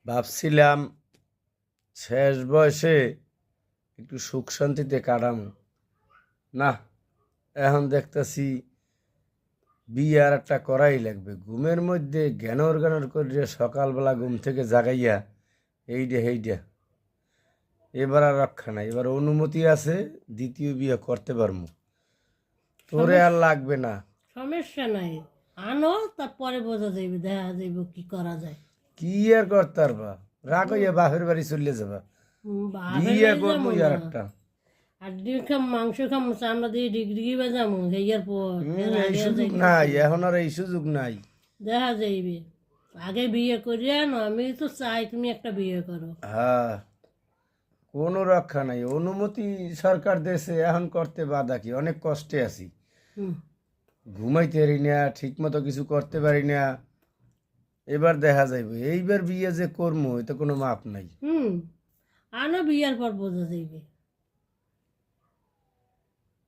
ভাবছিলাম শেষ বয়সে একটু সুখ শান্তিতে কাটাম, না এখন দেখতেছি বিয়ে আর একটা করাই লাগবে। ঘুমের মধ্যে জ্ঞানর জ্ঞানর করে সকালবেলা ঘুম থেকে জাগাইয়া এইডা এবার আর রক্ষা নাই। এবার অনুমতি আছে, দ্বিতীয় বিয়ে করতে পারবো, তোরে আর লাগবে না। সমস্যা নাই, আনো তারপরে বোঝা যাইবে, দেখা যাইব কি করা যায়। কি আর করতে পারবা, রাগ হইয়া বাপের বাড়ি চলে যাবা, বাপের বিয়ে বাড়ি করবো যাবো আর না, একটা। আর ডিম খাম মাংস খাম চামড়া দিয়ে ডিগ্রি বাজামো হেয়ার পর এর এই আগে আর সুযোগ যাইতেছি নাই, না। এখন আর এই সুযোগ নাই। দেখা যাইবে, আগে বিয়ে করিয়া আনো, আমি তো চাই তুমি একটা বিয়ে করো। হ্যাঁ, কোনো রক্ষা নাই। অনুমতি সরকার দেশে, এখন করতে বাধা কি? অনেক কষ্টে আছি, হুম ঘুমাইতে পারি না, ঠিক মতো কিছু করতে পারি না। এবার দেখা যাইবে, এইবার বিয়ে যে করবো এতে কোনো মাপ নাই। হুম আনো, বিয়ার পর বোঝা যাইবে।